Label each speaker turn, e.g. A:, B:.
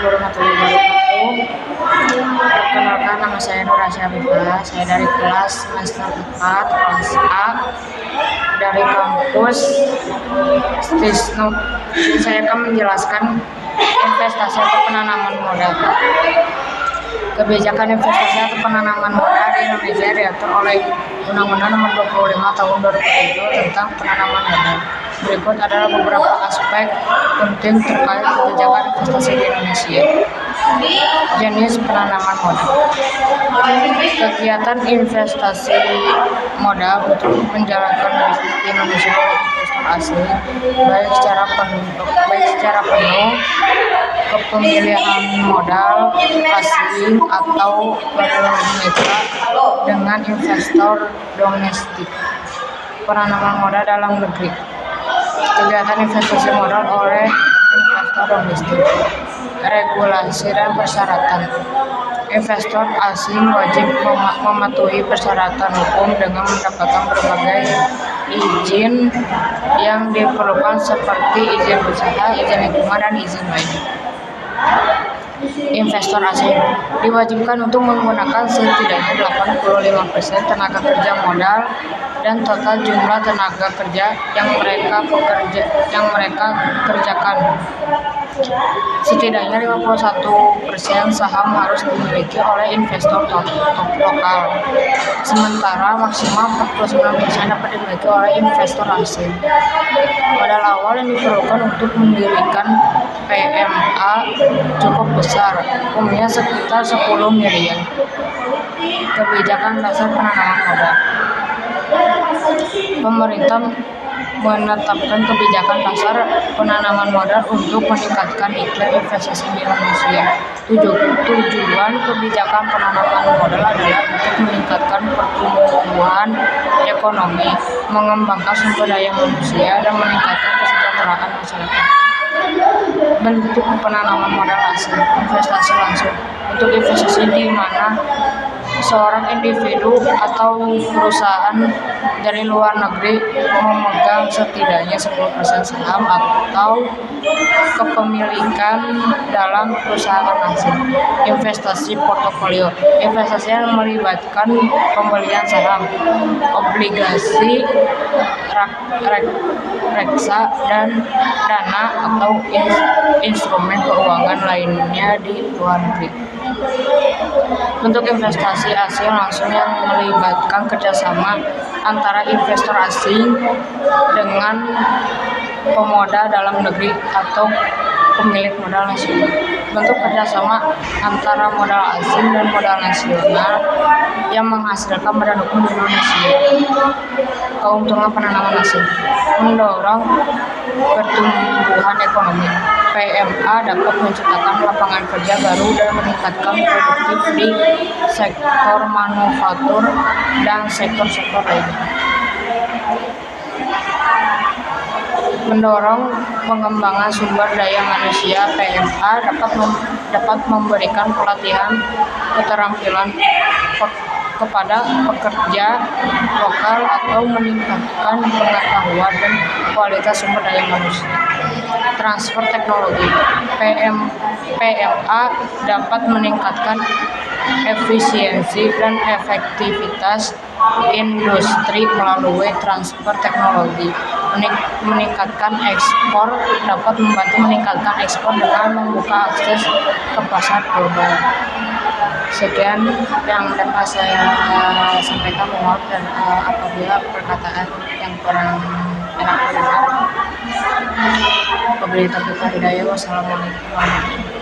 A: Assalamualaikum warahmatullahi wabarakatuh. Perkenalkan, nama saya Nur Asyafifah. Saya dari kelas semester 4 kelas A dari kampus Stisnu. Saya akan menjelaskan investasi atau penanaman modal. Kebijakan investasi atau penanaman modal di Indonesia diatur oleh Undang-Undang Nomor 25 Tahun 2007 tentang penanaman modal. Berikut adalah beberapa aspek penting terkait kebijakan investasi di Indonesia. Jenis penanaman modal. Kegiatan investasi modal untuk menjalankan bisnis di Indonesia oleh investor asing, baik secara penuh kepemilikan modal asing atau bermitra dengan investor domestik. Penanaman modal dalam negeri. Kegiatan investasi modal oleh investor domestik. Regulasi dan persyaratan. Investor asing wajib mematuhi persyaratan hukum dengan mendapatkan berbagai izin yang diperlukan seperti izin usaha, izin lingkungan, dan izin lainnya. Investor asing diwajibkan untuk menggunakan setidaknya 85% tenaga kerja modal dan total jumlah tenaga kerja yang mereka kerjakan. Setidaknya 51% saham harus dimiliki oleh investor lokal, sementara maksimal 49% dapat dimiliki oleh investor asing. Modal awal yang diperlukan untuk mendirikan PMA cukup besar, umumnya sekitar 10 miliar. Kebijakan dasar penanaman modal. Pemerintah menetapkan kebijakan dasar penanaman modal untuk meningkatkan iklim investasi di Indonesia. Tujuan kebijakan penanaman modal adalah untuk meningkatkan pertumbuhan ekonomi, mengembangkan sumber daya manusia, dan meningkatkan kesejahteraan masyarakat. Bentuk penanaman modal asing. Investasi langsung. Untuk investasi di mana seorang individu atau perusahaan dari luar negeri memegang setidaknya 10% saham atau kepemilikan dalam perusahaan asing. Investasi portofolio. Investasi yang melibatkan pembelian saham, obligasi, reksa, dan dana atau instrumen keuangan lainnya di luar negeri. Bentuk investasi asing langsung yang melibatkan kerjasama antara investor asing dengan pemodal dalam negeri atau pemilik modal nasional. Bentuk kerjasama antara modal asing dan modal nasional yang menghasilkan badan hukum di Indonesia. Keuntungan penanaman asing. Mendorong pertumbuhan ekonomi. PMA dapat menciptakan lapangan kerja baru dan meningkatkan produktif di sektor manufaktur dan sektor-sektor lainnya. Mendorong pengembangan sumber daya manusia. PMA dapat memberikan pelatihan keterampilan kepada pekerja lokal atau meningkatkan pengetahuan dan kualitas sumber daya manusia. Transfer teknologi. PMA dapat meningkatkan efisiensi dan efektivitas industri melalui transfer teknologi. Meningkatkan ekspor. Dapat membantu meningkatkan ekspor dengan membuka akses ke pasar global. Sekian yang dapat saya sampaikan. Mohon dan apabila perkataan yang kurang enak mendengar, wabillahi taufiq wal hidayah. Wassalamualaikum warahmatullahi wabarakatuh.